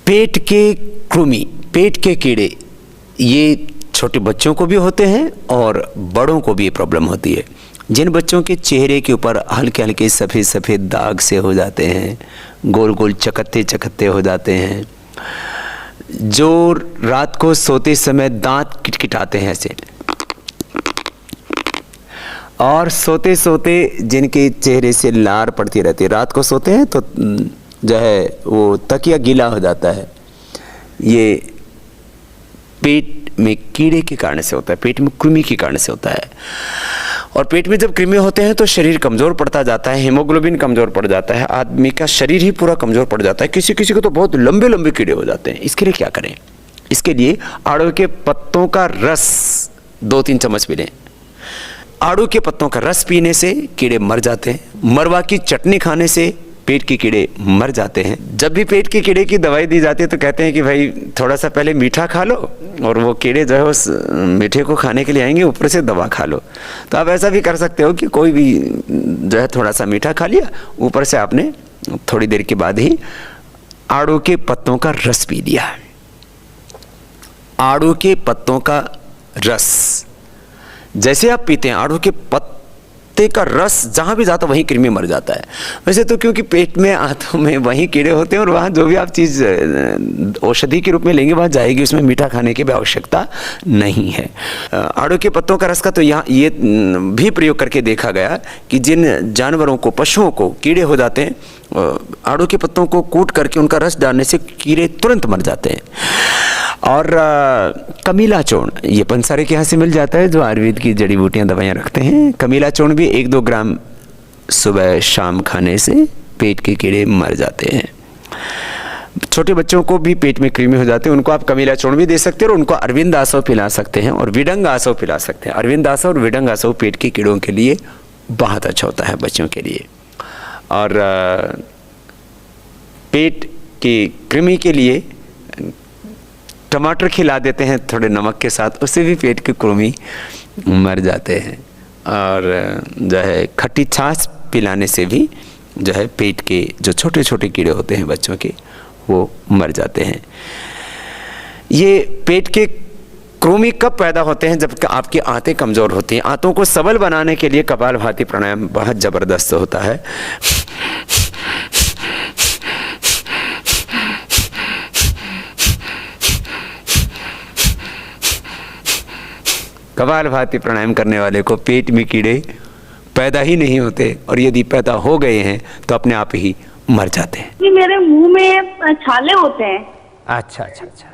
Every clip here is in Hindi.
पेट के कृमि, पेट के कीड़े, ये छोटे बच्चों को भी होते हैं और बड़ों को भी ये प्रॉब्लम होती है। जिन बच्चों के चेहरे के ऊपर हल्के हल्के सफ़ेद सफ़ेद दाग से हो जाते हैं, गोल गोल चकत्ते चकत्ते हो जाते हैं, जो रात को सोते समय दांत किटकिटाते हैं ऐसे, और सोते सोते जिनके चेहरे से लार पड़ती रहती है, रात को सोते हैं तो जो है वो तकिया गीला हो जाता है, ये पेट में कीड़े के कारण से होता है, पेट में कृमि के कारण से होता है। और पेट में जब कृमि होते हैं तो शरीर कमज़ोर पड़ता जाता है, हीमोग्लोबिन कमज़ोर पड़ जाता है, आदमी का शरीर ही पूरा कमज़ोर पड़ जाता है। किसी किसी को तो बहुत लंबे लंबे कीड़े हो जाते हैं। इसके लिए क्या करें? इसके लिए आड़ू के पत्तों का रस 2-3 चम्मच पी लें। आड़ू के पत्तों का रस पीने से कीड़े मर जाते हैं। मरवा की चटनी खाने से पेट के कीड़े मर जाते हैं। जब भी पेट के कीड़े की दवाई दी जाती है तो कहते हैं कि भाई थोड़ा सा पहले मीठा खा लो और वो कीड़े जो है उस मीठे को खाने के लिए आएंगे, ऊपर से दवा खा लो। तो आप ऐसा भी कर सकते हो कि कोई भी जो है थोड़ा सा मीठा खा लिया, ऊपर से आपने थोड़ी देर के बाद ही आड़ू के पत्तों का रस पी लिया। आड़ू के पत्तों का रस जैसे आप पीते हैं, आड़ू के पत्ते का रस जहाँ भी जाता है वहीं कृमि मर जाता है। वैसे तो क्योंकि पेट में आंतों में वहीं कीड़े होते हैं और वहाँ जो भी आप चीज़ औषधि के रूप में लेंगे वहाँ जाएगी, उसमें मीठा खाने की भी आवश्यकता नहीं है। आड़ू के पत्तों का रस का तो यहाँ ये भी प्रयोग करके देखा गया कि जिन जानवरों को, पशुओं को कीड़े हो जाते हैं, आड़ू के पत्तों को कूट करके उनका रस डालने से कीड़े तुरंत मर जाते हैं। और कमीला चूर्ण, ये पंसारे के यहाँ से मिल जाता है, जो आयुर्वेद की जड़ी बूटियाँ दवाइयाँ रखते हैं। कमीला चूर्ण भी 1-2 ग्राम सुबह शाम खाने से पेट के कीड़े मर जाते हैं। छोटे बच्चों को भी पेट में कृमि हो जाते हैं, उनको आप कमीला चूर्ण भी दे सकते हैं और उनको अरविंद आसव पिला सकते हैं और विडंग आसव पिला सकते हैं। अरविंद आसव और विडंग आसव पेट के कीड़ों के लिए बहुत अच्छा होता है बच्चों के लिए। और पेट की कृमि के लिए टमाटर खिला देते हैं थोड़े नमक के साथ, उससे भी पेट की कृमि मर जाते हैं। और जो है खट्टी छाछ पिलाने से भी जो है पेट के जो छोटे छोटे कीड़े होते हैं बच्चों के, वो मर जाते हैं। ये पेट के कृमि कब पैदा होते हैं? जब आपकी आंतें कमज़ोर होती हैं। आंतों को सबल बनाने के लिए कपालभाति प्राणायाम बहुत ज़बरदस्त होता है। कपालभाति प्राणायाम करने वाले को पेट में कीड़े पैदा ही नहीं होते, और यदि पैदा हो गए हैं तो अपने आप ही मर जाते हैं। जी, मेरे मुंह में छाले होते हैं। अच्छा अच्छा अच्छा।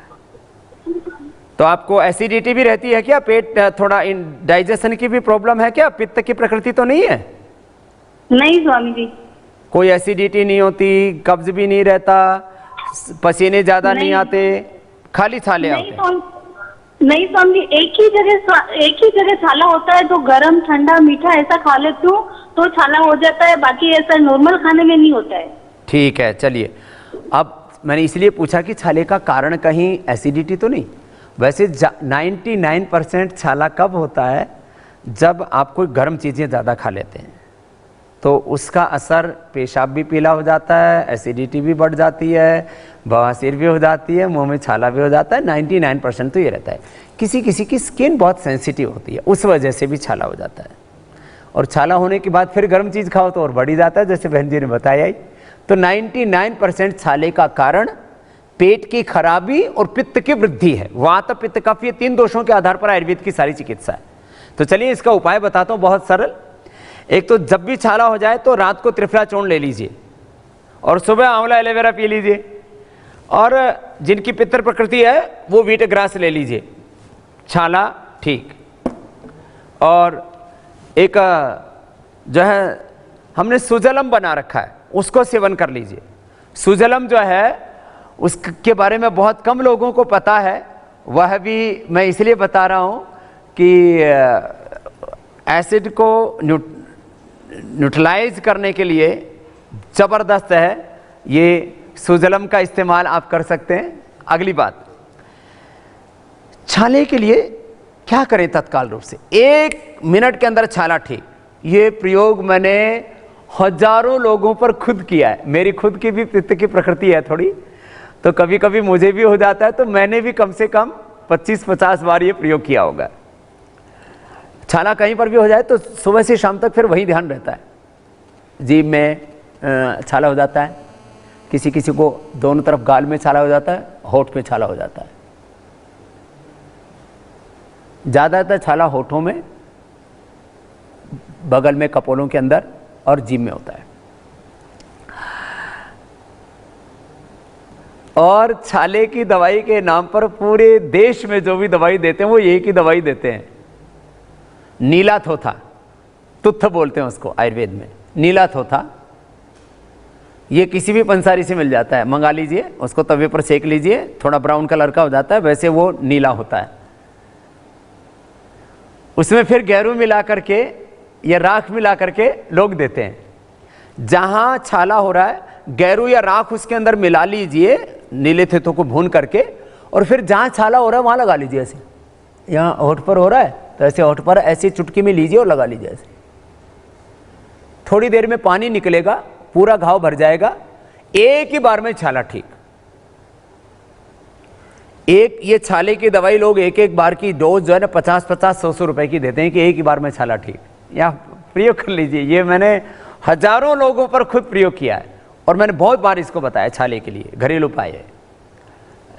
तो आपको एसिडिटी भी रहती है क्या? पेट थोड़ा डाइजेशन की भी प्रॉब्लम है क्या? पित्त की प्रकृति तो नहीं है? नहीं स्वामी जी। कोई एसिडिटी नहीं होती, कब्ज भी नहीं रहता, पसीने ज्यादा नहीं आते, खाली छाले आते हैं? नहीं स्वामी जी, एक ही जगह छाला होता है, तो गरम ठंडा मीठा ऐसा खा लेती हूँ तो छाला हो जाता है, बाकी ऐसा नॉर्मल खाने में नहीं होता है। ठीक है, चलिए। अब मैंने इसलिए पूछा कि छाले का कारण कहीं एसिडिटी तो नहीं। वैसे 99% छाला कब होता है? जब आप कोई गर्म चीज़ें ज़्यादा खा लेते हैं तो उसका असर पेशाब भी पीला हो जाता है, एसिडिटी भी बढ़ जाती है, बवासीर भी हो जाती है, मुंह में छाला भी हो जाता है। 99% तो ये रहता है। किसी किसी की स्किन बहुत सेंसिटिव होती है, उस वजह से भी छाला हो जाता है। और छाला होने के बाद फिर गर्म चीज़ खाओ तो और बढ़ ही जाता है, जैसे बहन जी ने बताया ही। तो 99% छाले का कारण पेट की खराबी और पित्त की वृद्धि है। वात, पित्त, कफ, ये 3 दोषों के आधार पर आयुर्वेद की सारी चिकित्सा है। तो चलिए इसका उपाय बताता हूँ, बहुत सरल। एक तो जब भी छाला हो जाए तो रात को त्रिफला चूर्ण ले लीजिए और सुबह आंवला एलोवेरा पी लीजिए। और जिनकी पित्त प्रकृति है वो व्हीट ग्रास ले लीजिए, छाला ठीक। और एक जो है हमने सुजलम बना रखा है, उसको सेवन कर लीजिए। सुजलम जो है उसके बारे में बहुत कम लोगों को पता है, वह भी मैं इसलिए बता रहा हूँ कि एसिड को न्यूट्रलाइज करने के लिए ज़बरदस्त है। ये सुजलम का इस्तेमाल आप कर सकते हैं। अगली बात, छाले के लिए क्या करें तत्काल रूप से? 1 मिनट के अंदर छाला ठीक। ये प्रयोग मैंने हजारों लोगों पर खुद किया है। मेरी खुद की भी पित्त की प्रकृति है थोड़ी, तो कभी कभी मुझे भी हो जाता है, तो मैंने भी कम से कम 25-50 बार ये प्रयोग किया होगा। छाला कहीं पर भी हो जाए तो सुबह से शाम तक फिर वही ध्यान रहता है। जीभ में छाला हो जाता है, किसी किसी को दोनों तरफ गाल में छाला हो जाता है, होठ में छाला हो जाता है। ज़्यादातर छाला होठों में, बगल में कपोलों के अंदर और जीभ में होता है। और छाले की दवाई के नाम पर पूरे देश में जो भी दवाई देते हैं वो एक ही दवाई देते हैं, नीला थोथा, तुत्थ बोलते हैं उसको आयुर्वेद में, नीला थोथा। ये किसी भी पंसारी से मिल जाता है, मंगा लीजिए, उसको तवे पर सेक लीजिए, थोड़ा ब्राउन कलर का हो जाता है, वैसे वो नीला होता है। उसमें फिर गैरू मिला करके या राख मिला करके लोग देते हैं। जहां छाला हो रहा है, गैरू या राख उसके अंदर मिला लीजिए, नीले थेथों को भून करके, और फिर जहां छाला हो रहा है वहां लगा लीजिए। ऐसे यहाँ होठ पर हो रहा है तो ऐसे होठ पर ऐसे चुटकी में लीजिए और लगा लीजिए। ऐसे थोड़ी देर में पानी निकलेगा, पूरा घाव भर जाएगा, एक ही बार में छाला ठीक। एक ये छाले की दवाई लोग एक एक बार की डोज जो है ना 50-50-100 रुपए की देते हैं कि एक ही बार में छाला ठीक। या प्रयोग कर लीजिए, ये मैंने हजारों लोगों पर खुद प्रयोग किया है और मैंने बहुत बार इसको बताया। छाले के लिए घरेलू उपाय है,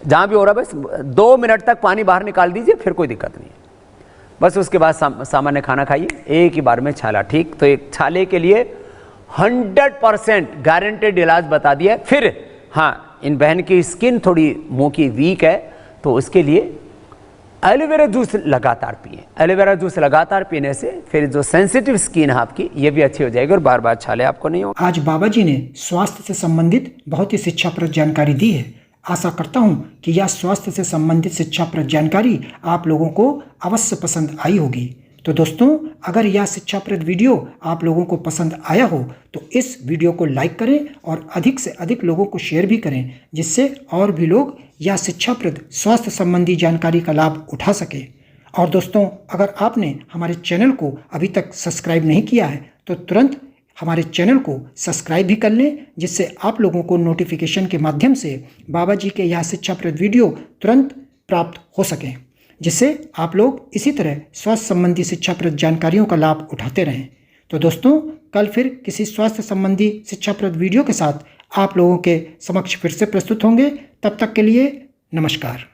जहां भी हो रहा है बस 2 मिनट तक पानी बाहर निकाल दीजिए, फिर कोई दिक्कत नहीं है। बस उसके बाद सामान्य खाना खाइए, एक ही बार में छाला ठीक। तो एक छाले के लिए 100% गारंटेड इलाज बता दिया। फिर हाँ, इन बहन की स्किन थोड़ी मुंह की वीक है तो उसके लिए एलोवेरा जूस लगातार पिए। एलोवेरा जूस लगातार पीने से फिर जो सेंसिटिव स्किन है आपकी, ये भी अच्छी हो जाएगी और बार बार छाले आपको नहीं होगा। आज बाबा जी ने स्वास्थ्य से संबंधित बहुत ही शिक्षाप्रद जानकारी दी है। आशा करता हूं कि यह स्वास्थ्य से संबंधित शिक्षाप्रद जानकारी आप लोगों को अवश्य पसंद आई होगी। तो दोस्तों, अगर यह शिक्षाप्रद वीडियो आप लोगों को पसंद आया हो तो इस वीडियो को लाइक करें और अधिक से अधिक लोगों को शेयर भी करें, जिससे और भी लोग यह शिक्षाप्रद स्वास्थ्य संबंधी जानकारी का लाभ उठा सके। और दोस्तों, अगर आपने हमारे चैनल को अभी तक सब्सक्राइब नहीं किया है तो तुरंत हमारे चैनल को सब्सक्राइब भी कर लें, जिससे आप लोगों को नोटिफिकेशन के माध्यम से बाबा जी के यह शिक्षाप्रद वीडियो तुरंत प्राप्त हो सकें, जिससे आप लोग इसी तरह स्वास्थ्य संबंधी शिक्षाप्रद जानकारियों का लाभ उठाते रहें। तो दोस्तों, कल फिर किसी स्वास्थ्य संबंधी शिक्षाप्रद वीडियो के साथ आप लोगों के समक्ष फिर से प्रस्तुत होंगे। तब तक के लिए नमस्कार।